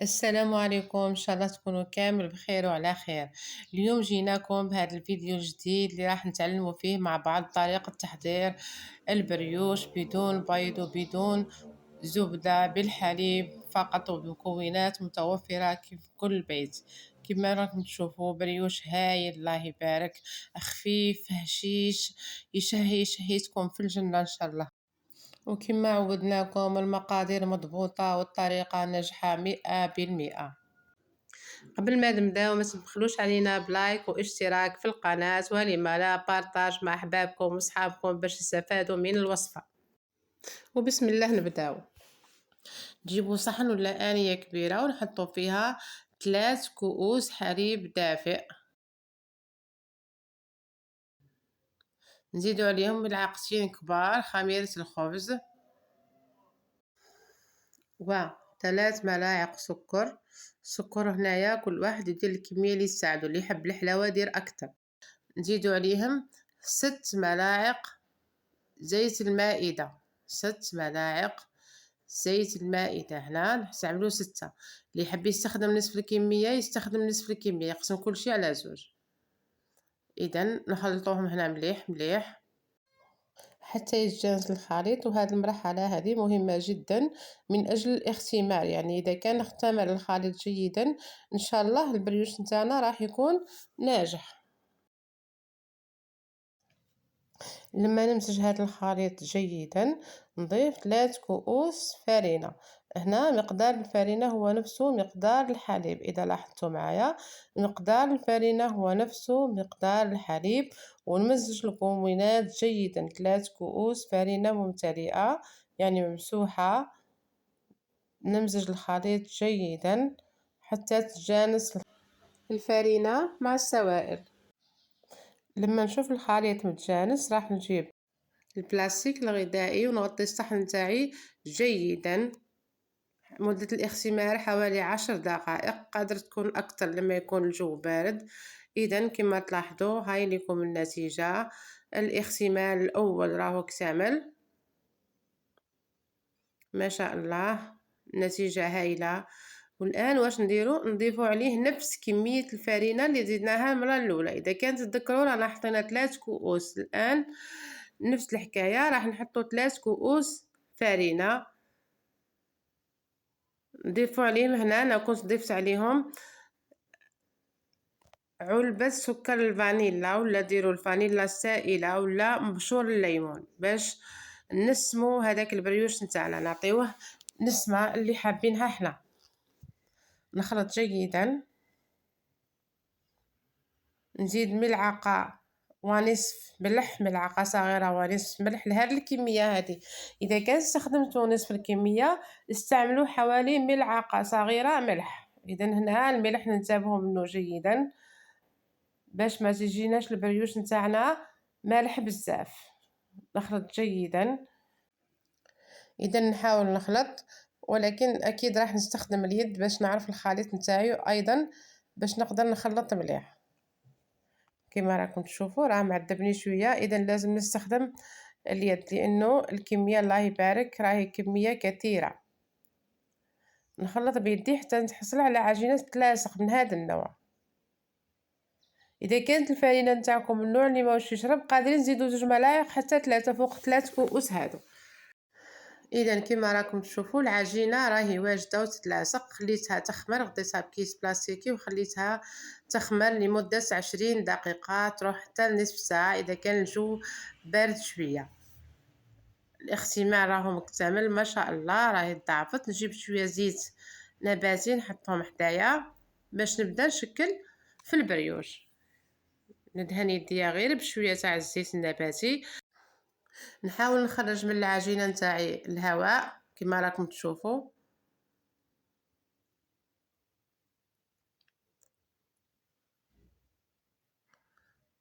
السلام عليكم، ان شاء الله تكونوا كامل بخير وعلى خير. اليوم جيناكم بهذا الفيديو الجديد اللي راح نتعلموا فيه مع بعض طريقة تحضير البريوش بدون بيض وبدون زبدة، بالحليب فقط وبمكونات متوفرة في كل بيت. كما راكم تشوفوا بريوش هايل الله يبارك، خفيف هشيش، يشهي شهيتكم في الجنة ان شاء الله. وكما عودناكم المقادير مضبوطة والطريقة ناجحة 100%. قبل ما نبداو ما تبخلوش علينا بلايك واشتراك في القناة، ولما لا بارطاج مع أحبابكم وصحابكم باش يستفادوا من الوصفة. وبسم الله نبداو. تجيبوا صحن ولا آنية كبيرة ونحطوا فيها 3 كؤوس حليب دافئ، نزيدوا عليهم ملعقتين كبار خميرة الخبز و3 ملاعق سكر هنايا كل واحد يدير الكمية اللي تساعدو، اللي يحب الحلاوة يدير اكتر. نزيدو عليهم 6 ملاعق زيت المائدة، 6 ملاعق زيت المائدة. هنا نستعملو 6، اللي يحب يستخدم نصف الكمية يستخدم نصف الكمية، يقسم كل شيء على 2. اذا نخلطوهم هنا مليح مليح حتى يتجانس الخليط. وهذه المرحلة هذه مهمة جدا من أجل الاختمار، يعني إذا كان اختمر الخليط جيدا إن شاء الله البريوش نتاعنا راح يكون ناجح. لما نمزج هذا الخليط جيدا نضيف 3 كؤوس فرينة. هنا مقدار الفرينة هو نفسه مقدار الحليب، إذا لاحظتوا معايا مقدار الفرينة هو نفسه مقدار الحليب. ونمزج المكونات جيدا، 3 كؤوس فرينة ممتلئة يعني ممسوحة. نمزج الخليط جيدا حتى تتجانس الفرينة مع السوائل. لما نشوف الخليط متجانس راح نجيب البلاستيك الغذائي ونغطي الصحن تاعي جيدا. مدة الاختمار حوالي 10 دقائق، قادر تكون أكتر لما يكون الجو بارد. إذا كما تلاحظوا هاي لكم النتيجة. الاختمار الأول راهو اكتمل ما شاء الله، نتيجة هايلة. والآن واش نديرو؟ نضيفو عليه نفس كمية الفرينة اللي زدناها المرة الأولى. إذا كانت تذكروا رانا حطينا 3 كؤوس، الآن نفس الحكاية راح نحطو 3 كؤوس فرينة. نضيفو عليهم هنا انا كنت ضفت عليهم علبة سكر الفانيلا، ولا ديروا الفانيلا السائلة ولا مبشور الليمون باش نسمو هذاك البريوش نتاعنا، نعطيوه نسمة اللي حابينها حنا. نخلط جيدا، نزيد ملعقة ونصف ملح، ملعقة صغيرة ونصف ملح لهذه الكمية هذه. إذا كان استخدمتوا نصف الكمية استعملوا حوالي ملعقة صغيرة ملح. إذا هنا الملح ننتبهوا منه جيدا باش ما تجيناش البريوش نتاعنا مالح بزاف. نخلط جيدا. إذا نحاول نخلط، ولكن أكيد راح نستخدم اليد باش نعرف الخليط نتاعي أيضا باش نقدر نخلط مليح. كما راكم تشوفوا راه معذبني شويه، اذا لازم نستخدم اليد لانه الكميه الله يبارك راهي كميه كثيره. نخلط بيدي حتى نحصل على عجينه تلاصق من هذا النوع. اذا كانت الفرينه نتاعكم من النوع اللي ماهوش يشرب قادرين تزيدوا 2 ملاعق حتى 3 فوق 3 كؤوس هادو. اذا كما راكم تشوفوا العجينه راهي واجده وتتلاصق. خليتها تخمر، غطيتها بكيس بلاستيكي وخليتها تخمر لمده 20 دقيقه تروح حتى لنصف ساعه اذا كان الجو بارد شويه. الاختمار راهو مكتمل ما شاء الله، راهي ضعفت. نجيب شويه زيت نباتي نحطهم حدايا باش نبدا نشكل في البريوش. ندهن يديا غير بشويه تاع الزيت النباتي. نحاول نخرج من العجينه نتاعي الهواء كما راكم تشوفوا.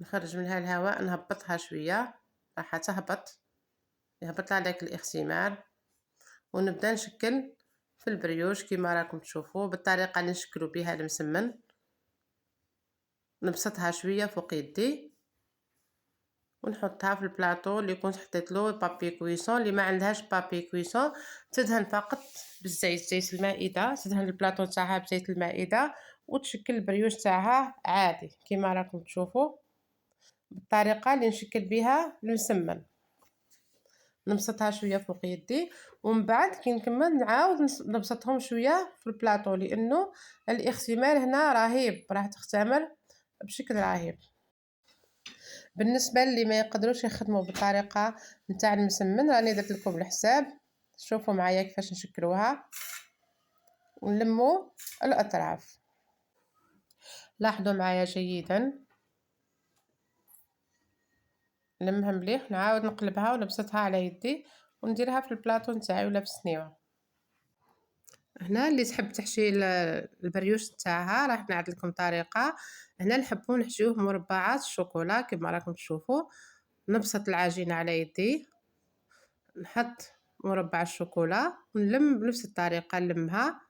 نخرج منها الهواء، نهبطها شويه راح تهبط، يهبط هذاك الاختمار. ونبدا نشكل في البريوش كما راكم تشوفوا بالطريقه اللي نشكلوا بها المسمن. نبسطها شويه فوق يدي ونحطها في البلاطو اللي كنت حطيت له بابي كويسون. اللي ما عندهاش بابي كويسون تدهن فقط بالزيت، زيت المائده، تدهن البلاطو تاعها بزيت المائده وتشكل البريوش تاعها عادي كما راكم تشوفوا بالطريقه اللي نشكل بها المسمن. نبسطها شويه فوق يدي ومن بعد كي نكمل نعاود نبسطهم شويه في البلاطو لانه الاختمار هنا رهيب، راح تختمر بشكل رهيب. بالنسبه اللي ما يقدروش يخدموا بالطريقه نتاع المسمن راني درت لكم الحساب. شوفوا معايا كيفاش نشكلوها ونلموا الاطراف. لاحظوا معايا جيدا، نلمها مليح نعاود نقلبها ونبسطها على يدي ونديرها في البلاطو نتاعي ولا في الصنيوه. هنا اللي تحب تحشي البريوش تاعها راح نعد لكم طريقه. هنا نحبوا نحشيوه مربعات الشوكولا كما راكم تشوفوا. نبسط العجينه على يدي، نحط مربع الشوكولا ونلم بنفس الطريقه، نلمها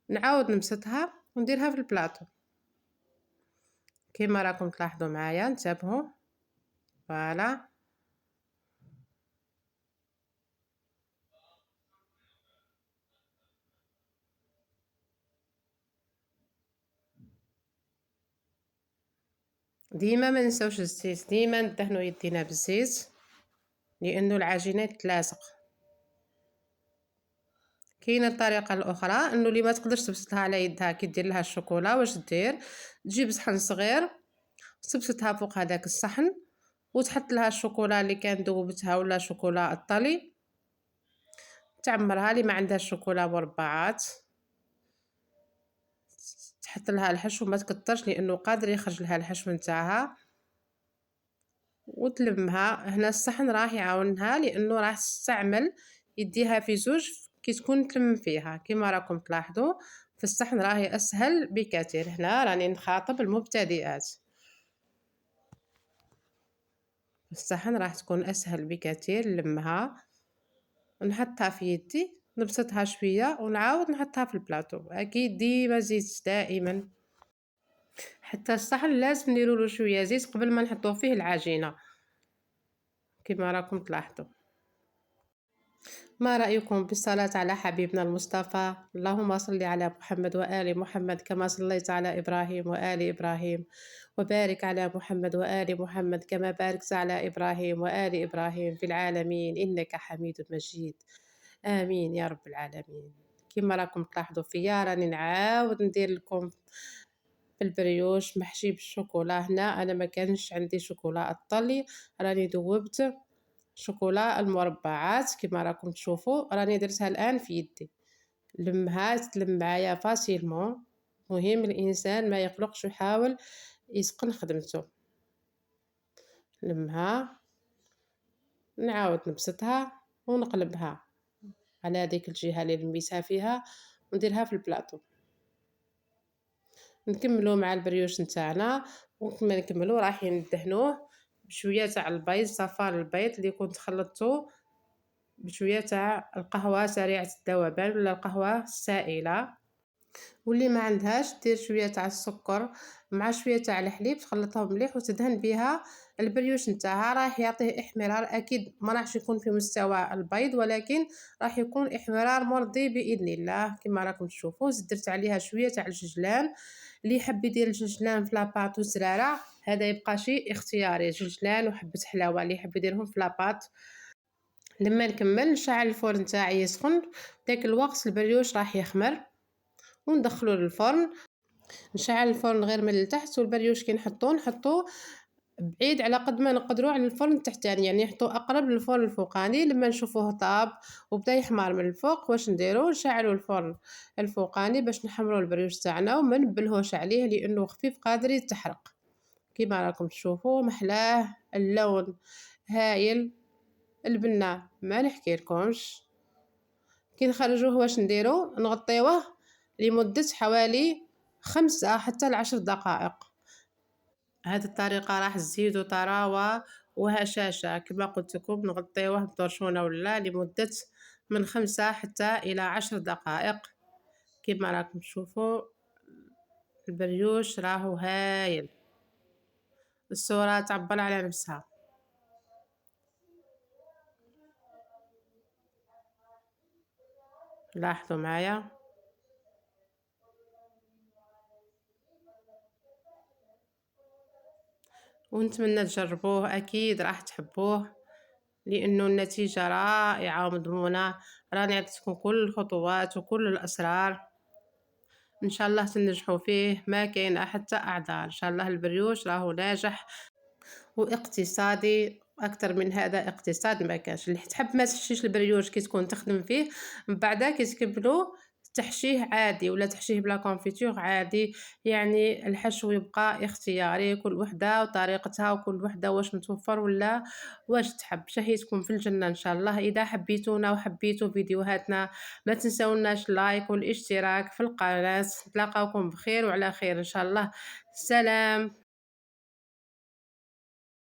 نعاود نبسطها ونديرها في البلاطو كما راكم تلاحظوا معايا. انتبهوا فوالا. ديما ما ننساوش الزيت، ديما ندهنوا يدينا بالزيت لانه العجينه تلاصق. كاينه الطريقه الاخرى انه اللي ما تقدرش تبسطها على يدها كي دير لها الشوكولا واش دير، تجيب صحن صغير تبسطها فوق هذاك الصحن وتحط لها الشوكولا اللي كان ذوبتها ولا شوكولا الطلي، تعمرها اللي ما عندها الشوكولا مربعات، تحط لها الحشو ما تكترش لانه قادر يخرج لها الحشو نتاعها وتلمها. هنا الصحن راح يعاونها لانه راح تستعمل يديها في زوج كي تكون تلم فيها كما راكم تلاحظوا. في الصحن راهي اسهل بكثير. هنا راني نخاطب المبتدئات، الصحن راح تكون اسهل بكثير. نلمها نحطها في يدي نبسطها شويه ونعاود نحطها في البلاطو. اكيد ديما زيت دائما، حتى الصحن لازم نديروا له شويه زيت قبل ما نحطوه فيه العجينه كما راكم تلاحظوا. ما رأيكم بالصلاة على حبيبنا المصطفى؟ اللهم صل على محمد وآل محمد كما صليت على إبراهيم وآل إبراهيم، وبارك على محمد وآل محمد كما باركت على إبراهيم وآل إبراهيم في العالمين إنك حميد مجيد. آمين يا رب العالمين. كما راكم تلاحظوا فيا راني نعاود ندير لكم البريوش محشي بالشوكولا. هنا أنا ما كانش عندي شوكولا الطلي، راني ذوبت شوكولا المربعات كما راكم تشوفوا، راني درتها الان في يدي. لمها تلم معايا فاسيلمون. مهم الانسان ما يقلقش ويحاول يتقن خدمته. لمها نعاود نبسطها ونقلبها على هذيك الجهه اللي لميتها فيها ونديرها في البلاطو. نكملوا مع البريوش نتاعنا وكما نكملوا راح ندهنوه بشويه تاع البيض، صفار البيض اللي كنت خلطته بشويه تاع القهوه سريعه الذوبان ولا القهوه السائله. واللي ما عندهاش دير شويه تاع السكر مع شويه تاع الحليب تخلطهم مليح وتدهن بها البريوش نتاعها. راح يعطيه احمرار، اكيد ما راحش يكون في مستوى البيض ولكن راح يكون احمرار مرضي باذن الله كما راكم تشوفوا. درت عليها شويه تاع الججلان، اللي يحب يدير الججلان في لاباط وزراره هذا يبقى شيء اختياري، ججلان وحبه حلاوه اللي يحب يديرهم في لاباط. لما نكمل نشعل الفرن تاعي يسخن، داك الوقت البريوش راح يخمر وندخلو للفرن. نشعل الفرن غير من التحت والبريوش كي نحطوه بعيد على قد ما نقدروا على الفرن التحتاني، يعني نحطوه اقرب للفرن الفوقاني. لما نشوفوه طاب وبدا يحمر من الفوق واش نديرو؟ نشعلوا الفرن الفوقاني باش نحمروا البريوش تاعنا وما نبلهوش عليه لانه خفيف قادر يتحرق. كما راكم تشوفوا محلاه، اللون هايل، البنه ما نحكي لكمش. كي نخرجوه واش نديرو؟ نغطيوه لمدة حوالي 5 حتى ل10 دقائق. هذه الطريقة راح تزيدوا طراوة وهشاشة. كما قلت لكم نغطيوه بطرشونة ولا لمدة من 5 حتى إلى 10 دقائق. كما راكم تشوفوا البريوش راهو هايل، الصورة تعبر على نفسها. لاحظوا معايا. ونتمنى تجربوه، أكيد راح تحبوه، لأنه النتيجة رائعة ومضمونة. راني عطيتكم كل الخطوات وكل الأسرار، إن شاء الله تنجحوا فيه، ما كاين حتى أعذار. إن شاء الله البريوش راهو ناجح واقتصادي أكتر من هذا. اقتصاد ما كانش، اللي تحب ما تحشيش البريوش كي تكون تخدم فيه، من بعدا كي تكملو تحشيه عادي ولا تحشيه بلا كونفيتور عادي. يعني الحشو يبقى اختياري، كل وحدة وطريقتها، وكل وحدة واش متوفر ولا واش تحب. شهيتكم في الجنة إن شاء الله. إذا حبيتونا وحبيتوا فيديوهاتنا ما تنسوناش لايك والاشتراك في القناة. نتلاقاوكم بخير وعلى خير إن شاء الله. سلام.